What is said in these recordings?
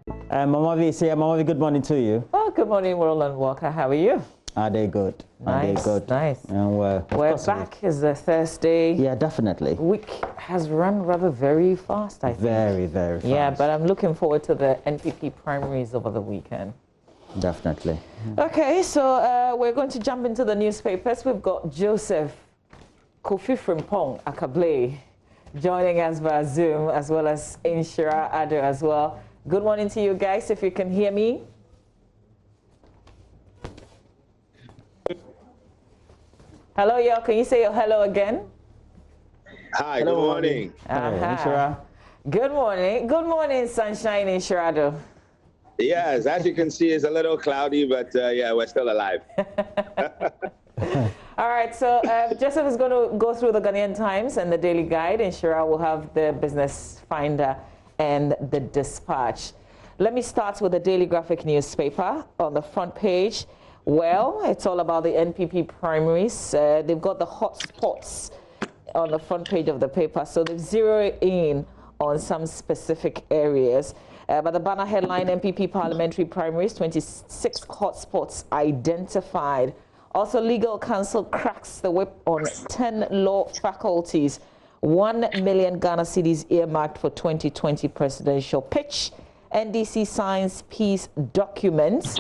Mama V, good morning to you. Oh, good morning, Roland Walker. How are you? Are they good? Nice, are they good? Nice. And we're back. It's a Thursday. Yeah, definitely. Week has run rather very fast, I think. Very fast. Yeah, but I'm looking forward to the NPP primaries over the weekend. Definitely. Okay, so we're going to jump into the newspapers. We've got Joseph Kofi Frimpong Akable joining us via Zoom, as well as Inshira Ado as well. Good morning to you guys, if you can hear me. Hello, y'all. Can you say your hello again? Hi, good morning. Good morning. Good morning, Sunshine in Sharado. Yes, as you can see, it's a little cloudy, but yeah, we're still alive. All right, so Joseph is going to go through the Ghanaian Times and the Daily Guide, and Shira will have the Business Finder and the Dispatch. Let me start with the Daily Graphic newspaper on the front page. Well, it's all about the NPP primaries. They've got the hot spots on the front page of the paper, so they've zeroed in on some specific areas. But the banner headline, NPP parliamentary primaries, 26 hotspots identified. Also, legal counsel cracks the whip on 10 law faculties. 1 million Ghana cedis earmarked for 2020 presidential pitch. NDC signs peace documents.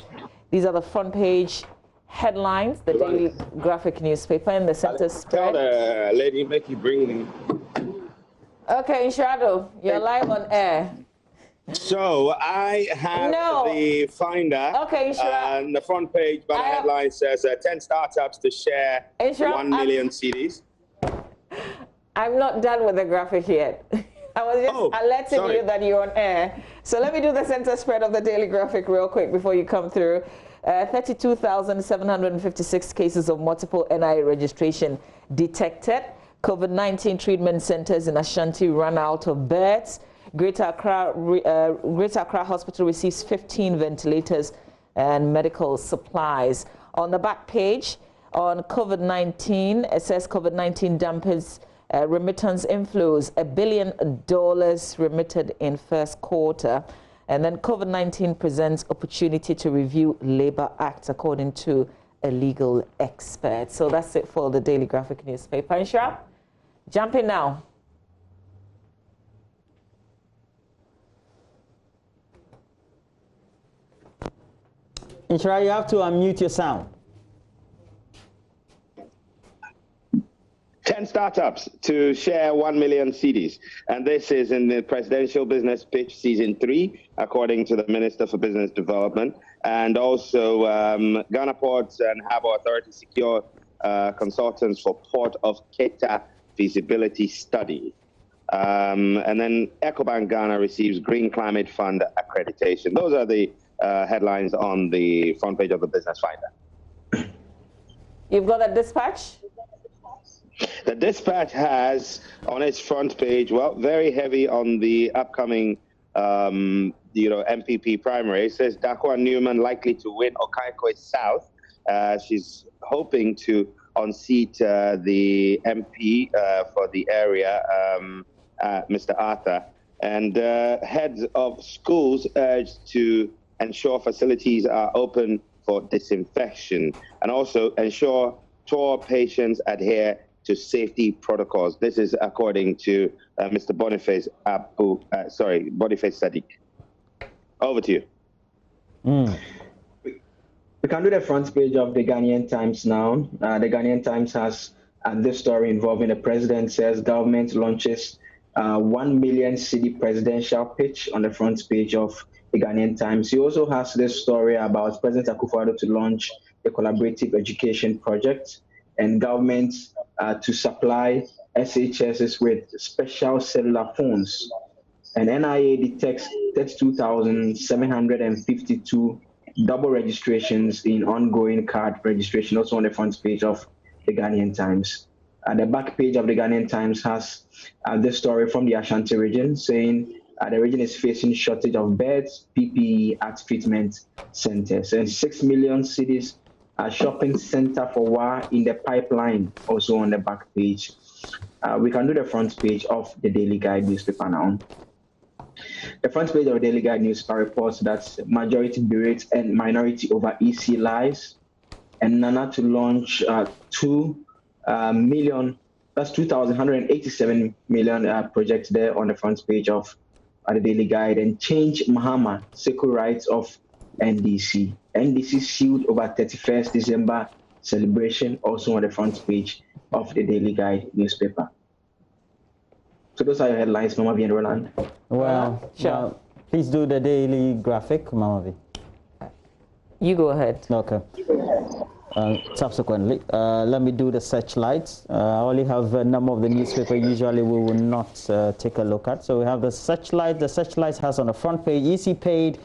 These are the front page headlines, the Daily Graphic newspaper, and the center spread. Tell the lady, make you bring me. Okay, Inshado, you're live on air. So I have the Finder. Okay, and the front page, but the headline says 10 startups to share 1 million CDs. I'm not done with the graphic yet. I was just alerting you that you're on air. So let me do the center spread of the Daily Graphic real quick before you come through. 32,756 cases of multiple NIA registration detected. COVID-19 treatment centers in Ashanti run out of beds. Greater Accra Hospital receives 15 ventilators and medical supplies. On the back page, on COVID-19, it says COVID-19 dampers remittance inflows, $1 billion remitted in first quarter. And then COVID-19 presents opportunity to review Labour Act, according to a legal expert. So that's it for the Daily Graphic newspaper. Inshira, jump in now. Inshira, you have to unmute your sound. 10 startups to share 1 million CDs. And this is in the Presidential Business Pitch Season 3, according to the Minister for Business Development. And also, Ghana Ports and Harbour Authority secure consultants for Port of Keta feasibility study. And then EcoBank Ghana receives Green Climate Fund accreditation. Those are the headlines on the front page of the Business Finder. You've got a Dispatch? The Dispatch has on its front page, well, very heavy on the upcoming, MPP primary. It says Dakwa Newman likely to win Okaikoi South. She's hoping to unseat the MP for the area, Mr. Arthur. And heads of schools urged to ensure facilities are open for disinfection and also ensure tour patients adhere to safety protocols. This is according to Mr. Boniface Sadiq. Over to you. We can do the front page of the Ghanaian Times now. The Ghanaian Times has this story involving the president says government launches 1 million city presidential pitch on the front page of the Ghanaian Times. He also has this story about President Akufo-Addo to launch the collaborative education project and government to supply SHSs with special cellular phones. And NIA detects 32,752 double registrations in ongoing card registration, also on the front page of the Ghanaian Times. The back page of the Ghanaian Times has this story from the Ashanti region saying the region is facing shortage of beds, PPE at treatment centers, and 6 million cedis shopping center for WA in the pipeline, also on the back page. We can do the front page of the Daily Guide newspaper now. The front page of the Daily Guide newspaper reports that majority berates and minority over EC lies, and Nana to launch 2,187 million projects there on the front page of the Daily Guide, and change Mahama civil rights of NDC. NDC sealed over 31st December celebration, also on the front page of the Daily Guide newspaper. So those are your headlines, Mama V and Roland. Well, sure. Please do the daily graphic, Mama V. You go ahead. Okay. Subsequently, let me do the searchlights. I only have a number of the newspaper usually we will not take a look at. So we have the searchlight. The searchlight has on the front page, EC paid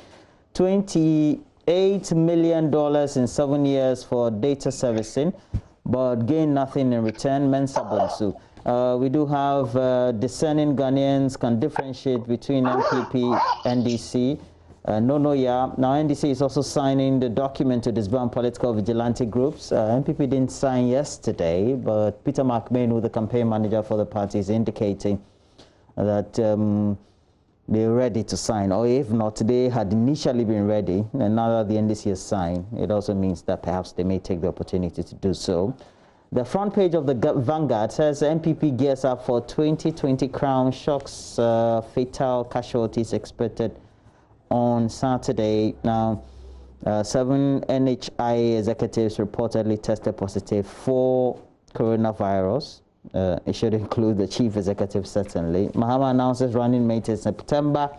$28 million in 7 years for data servicing, but gained nothing in return. Mensa Bonsu. We do have discerning Ghanaians can differentiate between MPP, NDC. Now NDC is also signing the document to disband political vigilante groups. MPP didn't sign yesterday, but Peter McMahon, the campaign manager for the party, is indicating that they're ready to sign, or if not, they had initially been ready, and now that the NDC has signed, it also means that perhaps they may take the opportunity to do so. The front page of the Vanguard says MPP gears up for 2020 Crown shocks, fatal casualties expected on Saturday. Now, 7 NHI executives reportedly tested positive for coronavirus. It should include the chief executive, certainly. Mahama announces running mate in September.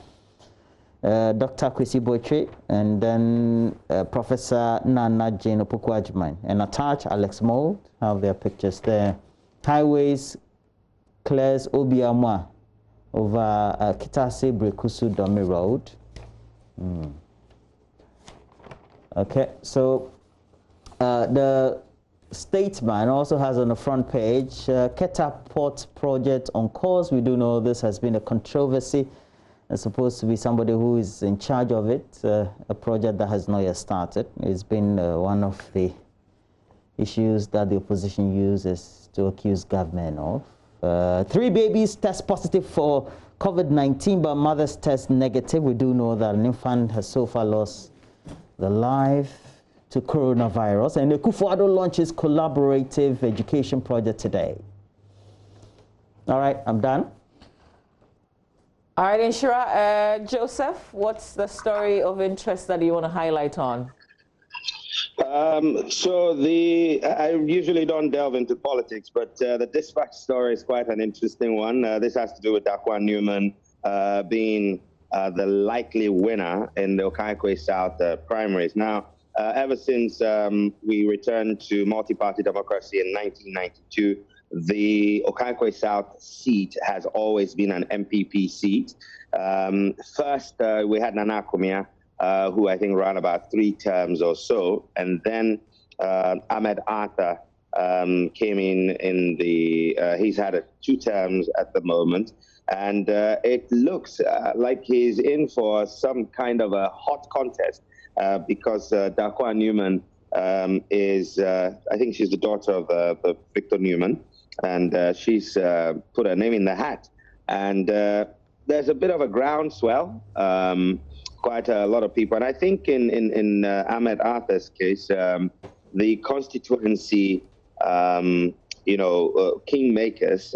Dr. Kwesi Boatwright, and then Professor Nana Jane Opoku-Agyeman. And attached, Alex Mould, have their pictures there. Highways clears Obiamwa over Kitase Brekusu Domi Road. Okay, so the Statesman also has on the front page, Keta Port project on course. We do know this has been a controversy. It's supposed to be somebody who is in charge of it, a project that has not yet started. It's been one of the issues that the opposition uses to accuse government of. 3 babies test positive for COVID-19, but mothers test negative. We do know that an infant has so far lost the life to coronavirus. And the Kufuor launches collaborative education project today. All right, I'm done. All right, Inshira. Joseph, what's the story of interest that you want to highlight on? I usually don't delve into politics, but the dispatch story is quite an interesting one. This has to do with Dakwah Newman being the likely winner in the Okaikwe South primaries. Now, ever since we returned to multi-party democracy in 1992, the Okaikwe South seat has always been an MPP seat. First, we had Nana Akumia, who I think ran about 3 terms or so, and then Ahmed Arthur came in the, he's had 2 terms at the moment, and it looks like he's in for some kind of a hot contest because Dakwah Newman is, I think she's the daughter of Victor Newman, and she's put her name in the hat. And there's a bit of a groundswell, quite a lot of people. And I think in Ahmed Arthur's case, the constituency, kingmakers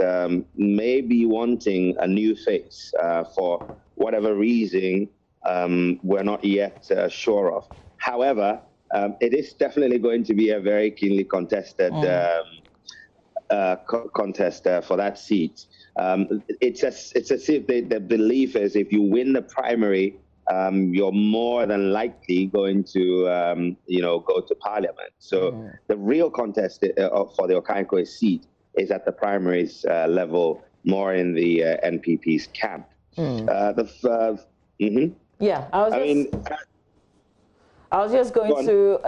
may be wanting a new face for whatever reason we're not yet sure of. However, it is definitely going to be a very keenly contested contest for that seat. It's as if the belief is if you win the primary, you're more than likely going to, go to parliament. So the real contest for the Okaikwe seat is at the primaries level, more in the NPP's camp. Yeah, I was just going to,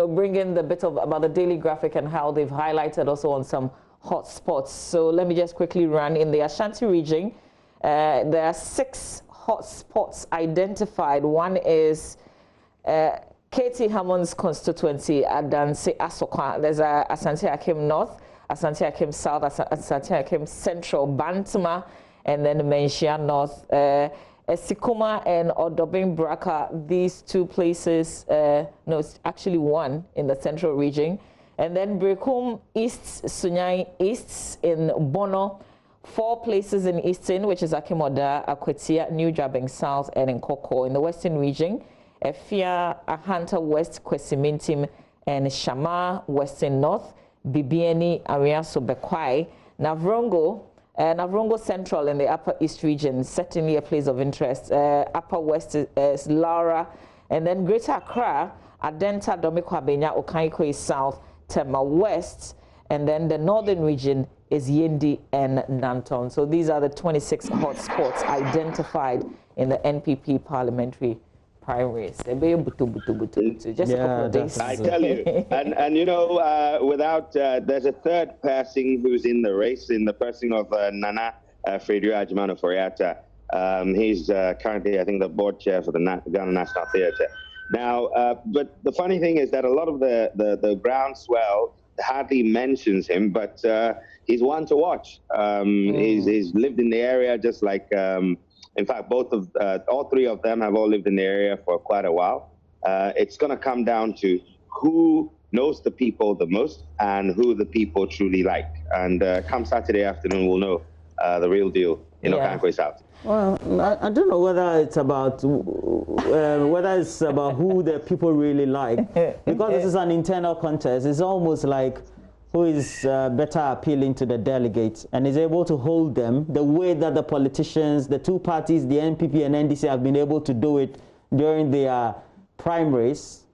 bring in the bit about the Daily Graphic and how they've highlighted also on some hot spots. So let me just quickly run. In the Ashanti region, there are 6 hot spots identified. One is Katie Hammond's constituency, Adanse Asokwa. There's Asante Akim North, Asante Akim South, Asante Akim Central, Bantama, and then Menchia North. Sikuma and Odobin Braka, these two places, no, it's actually one in the central region. And then Brekum East, Sunyai East in Bono, 4 places in Eastern, which is Akimoda, Akwetia, New Jabeng South, and in Koko. In the Western region, Efia, Ahanta West, Kwesimintim, and Shama, Western North, Bibiani, Ariaso, Bekwai, Navrongo, Navrongo Central in the Upper East region, certainly a place of interest. Upper West is Lara, and then Greater Accra, Adenta, Domikwabenya, Okaikwe South, Tema West, and then the northern region is Yendi and Nanton. So these are the 26 hotspots identified in the NPP parliamentary primaries. Just a couple of days. I tell you, and you know, without there's a third person who's in the race, in the person of Nana Fredio Ajimano Foriata. He's currently, I think, the board chair for the Ghana National Theatre. Now, but the funny thing is that a lot of the groundswell hardly mentions him, but he's one to watch. He's lived in the area just like, in fact, all 3 of them have all lived in the area for quite a while. It's going to come down to who knows the people the most and who the people truly like. And come Saturday afternoon, we'll know the real deal in Okankwe South. Well, I don't know whether it's about who the people really like, because this is an internal contest. It's almost like who is better appealing to the delegates and is able to hold them the way that the politicians, the 2 parties, the NPP and NDC, have been able to do it during their primaries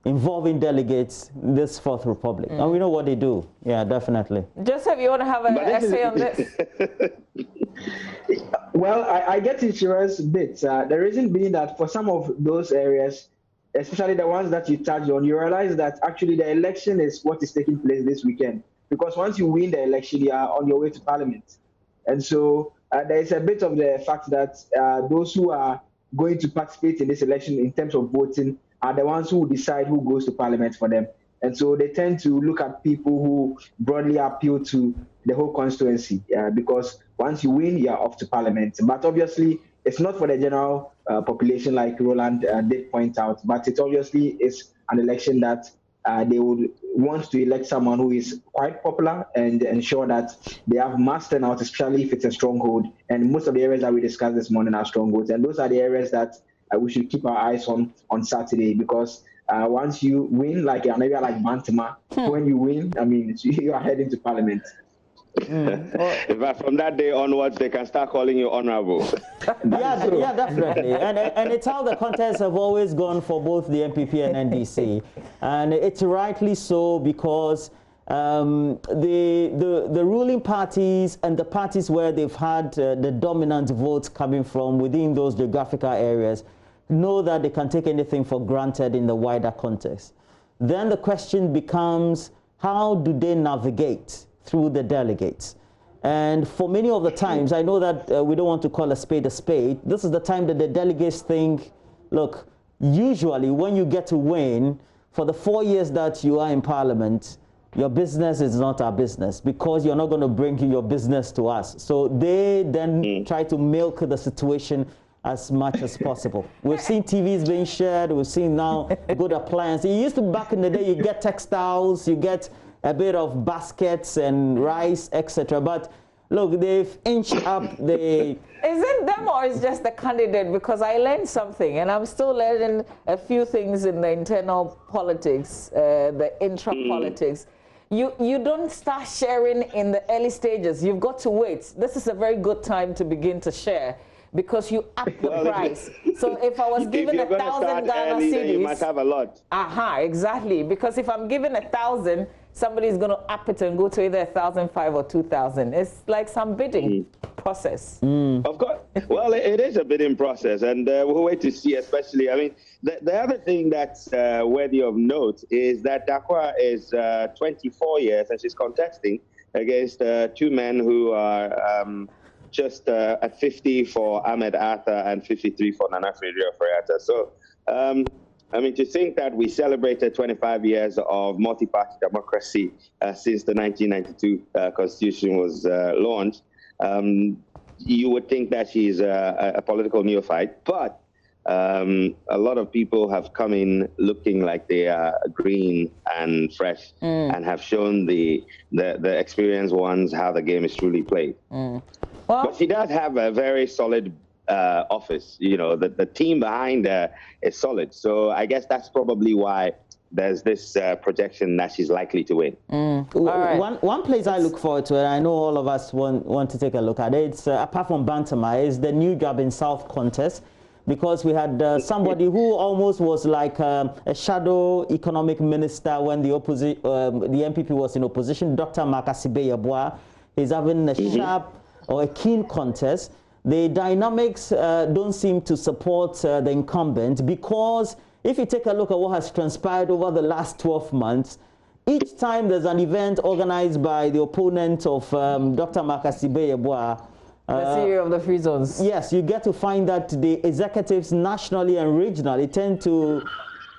involving delegates this 4th Republic. And we know what they do. Yeah, definitely. Joseph, you want to have an essay on this? Well, I get insurance bits. The reason being that for some of those areas, especially the ones that you touched on, you realize that actually the election is what is taking place this weekend. Because once you win the election, you are on your way to Parliament. And so there is a bit of the fact that those who are going to participate in this election in terms of voting are the ones who decide who goes to Parliament for them. And so they tend to look at people who broadly appeal to the whole constituency, because once you win, you're off to Parliament. But obviously, it's not for the general population, like Roland did point out, but it obviously is an election that they would want to elect someone who is quite popular and ensure that they have mass turnout, especially if it's a stronghold. And most of the areas that we discussed this morning are strongholds. And those are the areas that we should keep our eyes on Saturday, because once you win, like an area like Bantama, when you win, I mean, you are heading to Parliament. In fact, from that day onwards, they can start calling you honorable. Yeah, definitely. And it's how the contests have always gone for both the NPP and NDC. And it's rightly so, because the ruling parties and the parties where they've had the dominant votes coming from within those geographical areas know that they can take anything for granted in the wider context. Then the question becomes, how do they navigate through the delegates? And for many of the times, I know that we don't want to call a spade a spade. This is the time that the delegates think, look, usually when you get to win, for the 4 years that you are in Parliament, your business is not our business, because you're not going to bring your business to us. So they then try to milk the situation as much as possible. We've seen TVs being shared. We've seen now good appliances. It used to, back in the day, you get textiles, you get a bit of baskets and rice, etc. But look, they've inched up the... Is it them or is just the candidate? Because I learned something, and I'm still learning a few things in the internal politics, the intra-politics. You don't start sharing in the early stages. You've got to wait. This is a very good time to begin to share, because you up the price. So if I was given 1,000 Ghana cedis, you must have a lot. Exactly. Because if I'm given 1,000, somebody's going to up it and go to either 1,005 or 2,000. It's like some bidding process. Of course. Well, it is a bidding process, and we'll wait to see. Especially, I mean, the other thing that's worthy of note is that Dakwa is 24 years and she's contesting against 2 men who are just at 50 for Ahmed Arthur and 53 for Nana Fredio. So, I mean, to think that we celebrated 25 years of multi-party democracy since the 1992 Constitution was launched, you would think that she's a political neophyte, but a lot of people have come in looking like they are green and fresh and have shown the experienced ones how the game is truly played. Well, but she does have a very solid office. You know, the team behind her is solid. So I guess that's probably why there's this projection that she's likely to win. Right. One place I look forward to, and I know all of us want to take a look at it, it's, apart from Bantama, is the new Job in South contest, because we had somebody who almost was like a shadow economic minister when the MPP was in opposition, Dr. Makasibe Yeboah. He's having a sharp or a keen contest. The dynamics don't seem to support the incumbent, because if you take a look at what has transpired over the last 12 months, each time there's an event organized by the opponent of Dr. Makasibe Yeboah, the CEO of the free zones. Yes, you get to find that the executives nationally and regionally tend to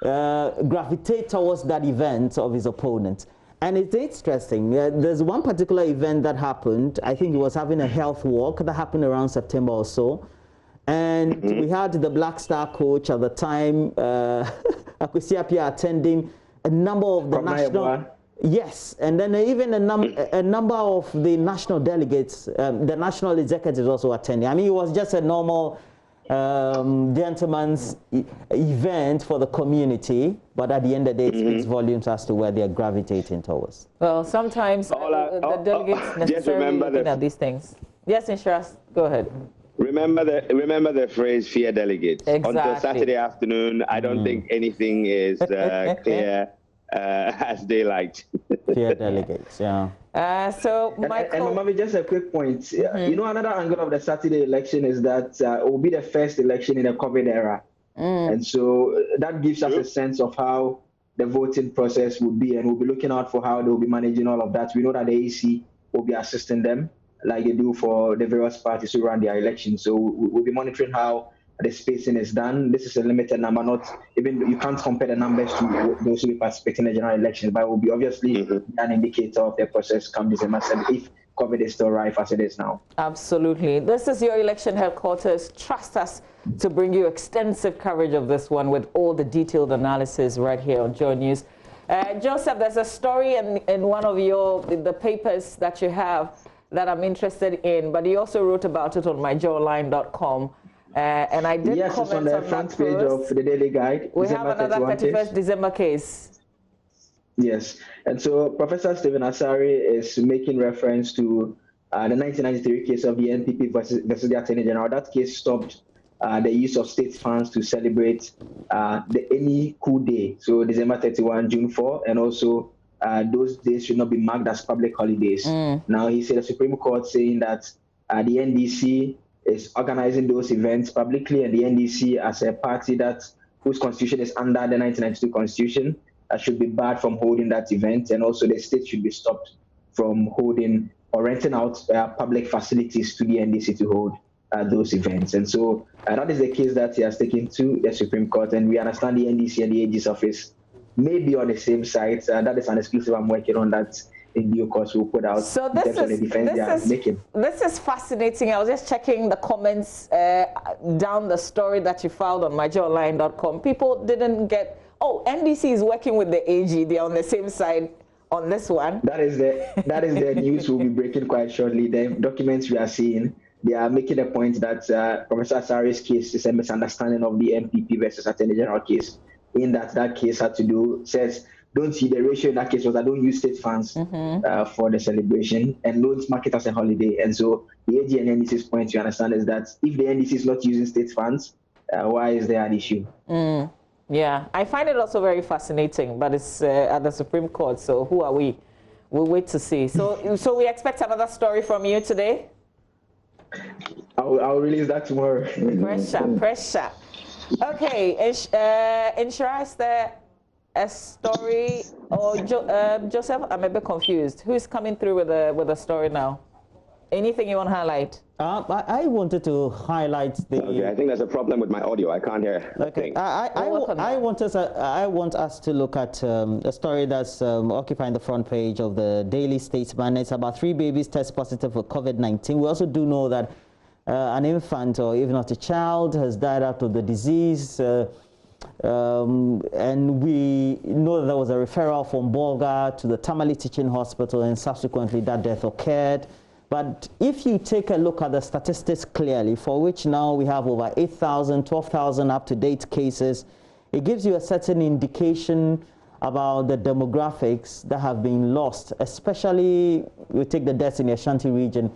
gravitate towards that event of his opponent. And it's interesting. There's one particular event that happened. I think he was having a health walk that happened around September or so. And we had the Black Star coach at the time, Akwesi Appiah, attending a number of the national... Yes, and then even a number of the national delegates, the national executives also attending. I mean, it was just a normal gentleman's event for the community, but at the end of the day, it speaks volumes as to where they're gravitating towards. Well, sometimes the delegates necessarily looking at these things. Yes, Insurance, go ahead. Remember the phrase "fear delegates." Exactly. Until Saturday afternoon, I don't think anything is clear as daylight. Fear delegates, yeah. So, Michael... And maybe just a quick point. You know, another angle of the Saturday election is that it will be the first election in the COVID era. And so that gives us a sense of how the voting process would be, and we'll be looking out for how they'll be managing all of that. We know that the AC will be assisting them like they do for the various parties who run their elections. So we'll be monitoring how the spacing is done. This is a limited number, not even, you can't compare the numbers to those who will participate in the general elections, but it will be obviously an indicator of the process come December 7th, if COVID is still rife as it is now. Absolutely. This is your election headquarters. Trust us to bring you extensive coverage of this one with all the detailed analysis right here on JoyNews. Joseph, there's a story in one of the papers that you have that I'm interested in, but you also wrote about it on myjoyonline.com. And I did comment it's on the front page of the Daily Guide. We have another 31st December case. Yes, and so Professor Stephen Asari is making reference to the 1993 case of the NPP versus the Attorney General. That case stopped the use of state funds to celebrate any coup day, so December 31, June 4, and also those days should not be marked as public holidays. Now, he said the Supreme Court saying that the NDC is organizing those events publicly, and the NDC, as a party whose constitution is under the 1992 constitution, should be barred from holding that event, and also the state should be stopped from holding or renting out public facilities to the NDC to hold those events. And so that is the case that he has taken to the Supreme Court, and we understand the NDC and the AG's office may be on the same side. That is an exclusive I'm working on that in due course will put out. So this is fascinating. I was just checking the comments down the story that you filed on myjoyonline.com. People didn't get, NDC is working with the AG. They're on the same side on this one. That is the news we'll be breaking quite shortly. The documents we are seeing, they are making a point that Professor Asari's case is a misunderstanding of the MPP versus Attorney General case, in that case had to do, says, don't see the ratio in that case was that don't use state funds for the celebration, and don't mark it as a holiday. And so the AG and NDC's point to understand is that if the NDC is not using state funds, why is there an issue? Yeah, I find it also very fascinating, but it's at the Supreme Court, so who are we? We'll wait to see. So we expect another story from you today? I'll release that tomorrow. Pressure. Okay, Inshira, is there a story, or Joseph? I'm a bit confused. Who's coming through with a story now? Anything you want to highlight? I wanted to highlight the. Okay, I think there's a problem with my audio. I can't hear. Okay, I want us to look at a story that's occupying the front page of the Daily Statesman. It's about 3 babies test positive for COVID-19. We also do know that an infant or even not a child has died out of the disease. And we know that there was a referral from Bolga to the Tamale Teaching Hospital, and subsequently that death occurred. But if you take a look at the statistics clearly, for which now we have over 8,000, 12,000 up-to-date cases, it gives you a certain indication about the demographics that have been lost, especially we take the deaths in the Ashanti region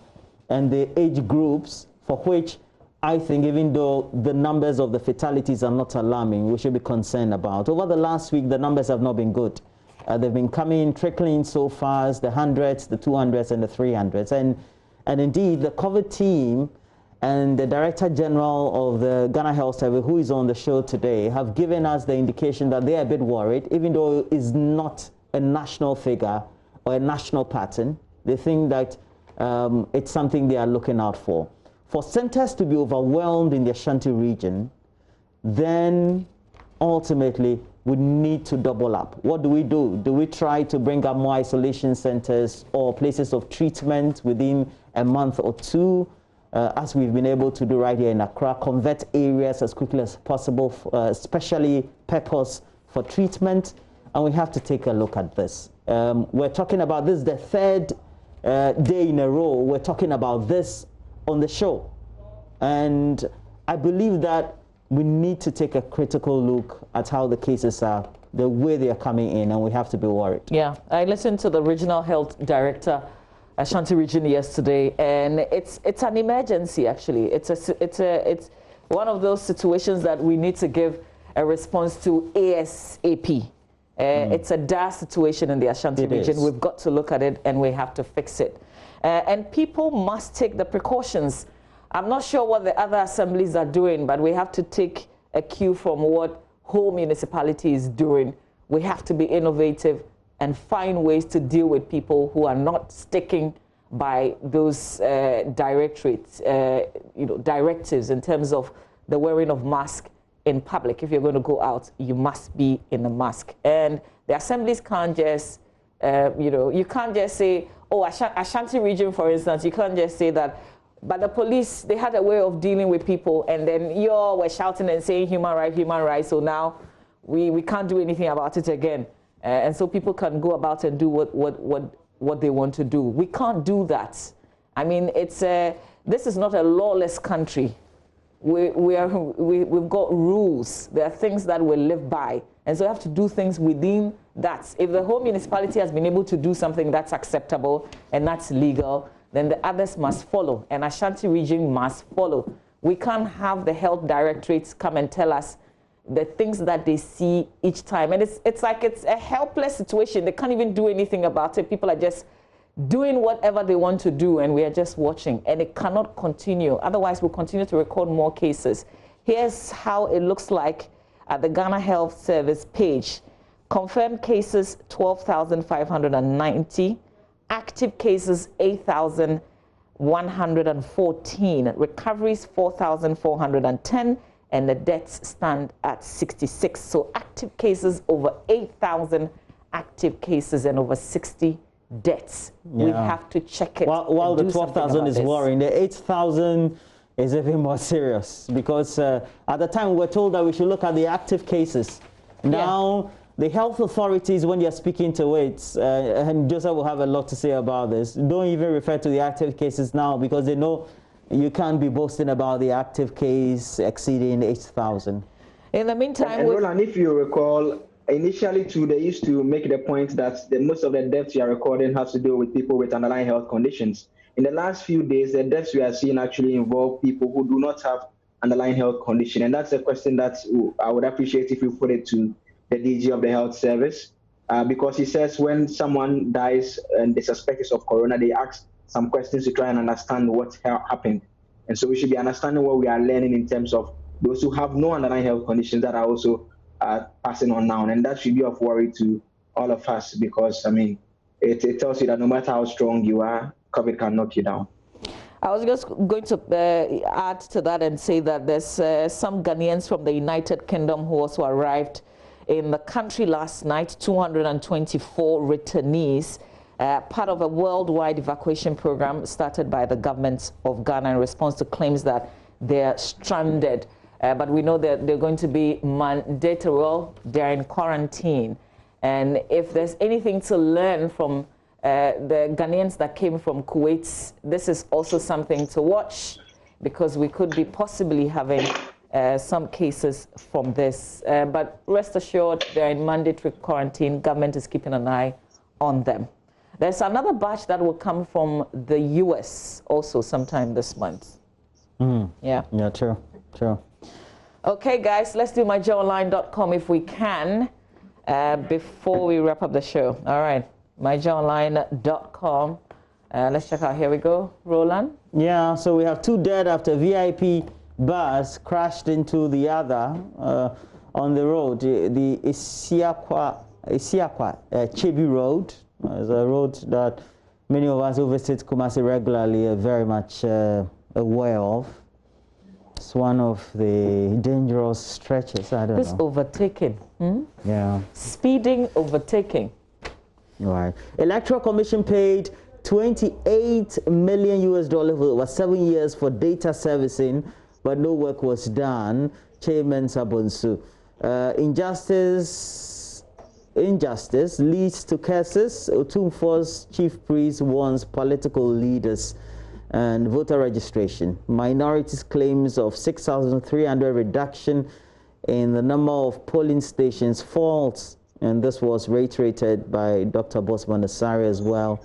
and the age groups for which I think, even though the numbers of the fatalities are not alarming, we should be concerned about. Over the last week, the numbers have not been good. They've been trickling so far as the 100s, the 200s, and the 300s. And indeed, the Gov't team and the Director General of the Ghana Health Service, who is on the show today, have given us the indication that they are a bit worried, even though it's not a national figure or a national pattern. They think that it's something they are looking out for. For centers to be overwhelmed in the Ashanti region, then ultimately we need to double up. What do? Do we try to bring up more isolation centers or places of treatment within a month or two, as we've been able to do right here in Accra, convert areas as quickly as possible, especially purpose for treatment? And we have to take a look at this. We're talking about this the third day in a row. We're talking about this on the show, and I believe that we need to take a critical look at how the cases are, the way they are coming in, and we have to be worried. Yeah, I listened to the regional health director, Ashanti region, yesterday, and it's an emergency. Actually, it's one of those situations that we need to give a response to ASAP. It's a dire situation in the Ashanti region. We've got to look at it, and we have to fix it. And people must take the precautions. I'm not sure what the other assemblies are doing, but we have to take a cue from what whole municipality is doing. We have to be innovative and find ways to deal with people who are not sticking by those directives in terms of the wearing of mask in public. If you're going to go out, you must be in a mask. And the assemblies can't just, you can't just say, oh, Ashanti region, for instance, you can't just say that. But the police, they had a way of dealing with people, and then you all were shouting and saying human rights, so now we can't do anything about it again. And so people can go about and do what they want to do. We can't do that. I mean, this is not a lawless country. We've got rules. There are things that we live by. And so we have to do things within that. If the whole municipality has been able to do something that's acceptable and that's legal, then the others must follow. And Ashanti region must follow. We can't have the health directorates come and tell us the things that they see each time. And it's like it's a helpless situation. They can't even do anything about it. People are just doing whatever they want to do, and we are just watching. And it cannot continue. Otherwise, we'll continue to record more cases. Here's how it looks like at the Ghana Health Service page. Confirmed cases, 12,590. Active cases, 8,114. Recoveries, 4,410. And the deaths stand at 66. So active cases, over 8,000 active cases and over 60 deaths. Yeah. We have to check it. While the 12,000 is worrying, the 8,000 is even more serious, because at the time we were told that we should look at the active cases. Now, the health authorities, when you're speaking to it, and Joseph will have a lot to say about this, don't even refer to the active cases now, because they know you can't be boasting about the active case exceeding 8,000. In the meantime, and Roland, if you recall, initially too, they used to make the point that most of the deaths you are recording has to do with people with underlying health conditions. In the last few days, the deaths we are seeing actually involve people who do not have underlying health condition. And that's a question that I would appreciate if you put it to the DG of the Health Service, because he says when someone dies and they suspect it's of corona, they ask some questions to try and understand what happened. And so we should be understanding what we are learning in terms of those who have no underlying health conditions that are also passing on now. And that should be of worry to all of us, because, I mean, it tells you that no matter how strong you are, COVID can knock you down. I was just going to add to that and say that there's some Ghanaians from the United Kingdom who also arrived in the country last night, 224 returnees. part of a worldwide evacuation program started by the government of Ghana in response to claims that they're stranded. But we know that they're going to be mandatory. Well, they're in quarantine. And if there's anything to learn from the Ghanaians that came from Kuwait, this is also something to watch, because we could be possibly having some cases from this. But rest assured, they're in mandatory quarantine. Government is keeping an eye on them. There's another batch that will come from the US also sometime this month. Yeah. Yeah, true. Okay, guys, let's do myjoyonline.com if we can before we wrap up the show. All right, myjoyonline.com. Let's check out. Here we go. Roland? Yeah, so we have 2 dead after VIP bus crashed into the other on the road, the Isiakwa Chebi Road. It's a road that many of us who visit Kumasi regularly are very much aware of. It's one of the dangerous stretches. I don't know. This overtaking. Yeah. Speeding, overtaking. Right. Electoral Commission paid $28 million for over 7 years for data servicing, but no work was done. Chairman Sabonsu. Injustice leads to curses. Otumfo's chief priest warns political leaders. And voter registration. Minorities claims of 6,300 reduction in the number of polling stations false. And this was reiterated by Dr. Bosman Asari as well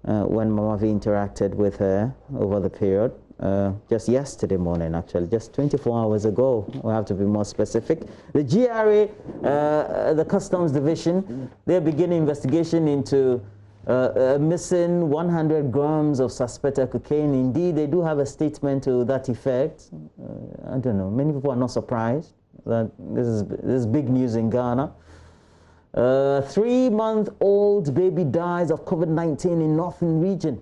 when Mama V interacted with her over the period. Just yesterday morning, actually, just 24 hours ago. We have to be more specific. The GRA, the Customs Division, they're beginning investigation into missing 100 grams of suspected cocaine. Indeed, they do have a statement to that effect. I don't know. Many people are not surprised that this is big news in Ghana. 3-month-old baby dies of COVID-19 in Northern region.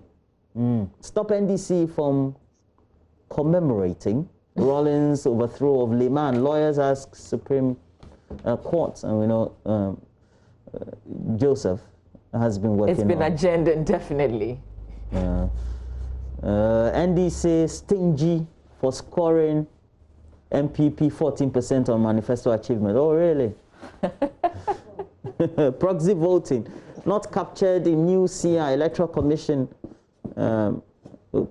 Stop NDC from commemorating Rawlings' overthrow of Liman. Lawyers ask Supreme Court, and we know Joseph has been working. It's been agenda indefinitely. NDC stingy for scoring MPP 14% on manifesto achievement. Oh, really? Proxy voting not captured in new CI Electoral Commission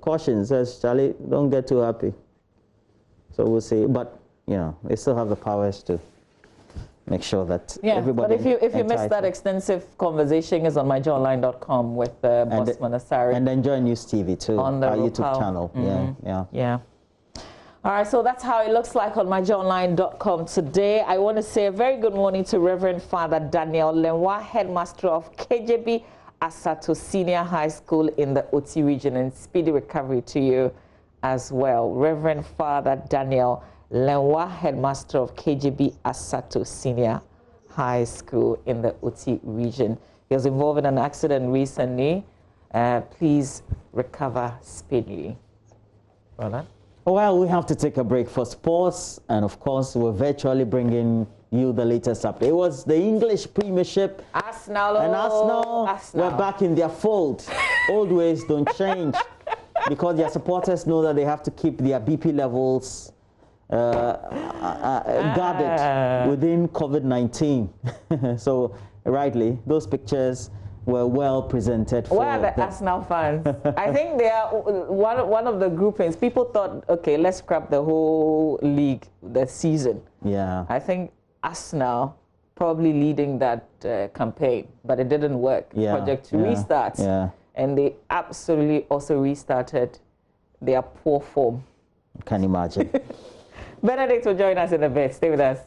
caution says, Charlie, don't get too happy. So we'll see. But you know, they still have the powers to make sure that everybody. But if you missed that extensive conversation, is on myjoyonline.com with Bosman Asari. And then JoyNews TV too on the YouTube channel. Yeah. All right, so that's how it looks like on myjoyonline.com today. I want to say a very good morning to Reverend Father Daniel Lenwa, headmaster of KJB Asato Senior High School in the Oti region, and speedy recovery to you as well. Reverend Father Daniel Lenwa, headmaster of KJB Asato Senior High School in the Oti region. He was involved in an accident recently. Please recover speedily. Roland? Well, we have to take a break for sports, and of course, we're virtually bringing you the latest update. It was the English Premiership. Arsenal. And Arsenal were back in their fold. Old ways don't change, because their supporters know that they have to keep their BP levels guarded within COVID-19. So, rightly, those pictures were well presented. Where are the Arsenal fans? I think they are one of the groupings. People thought, okay, let's scrap the whole league, the season. Yeah. I think Arsenal probably leading that campaign, but it didn't work. Project Restart. Yeah. And they absolutely also restarted their poor form. Can imagine. Benedict will join us in a bit. Stay with us.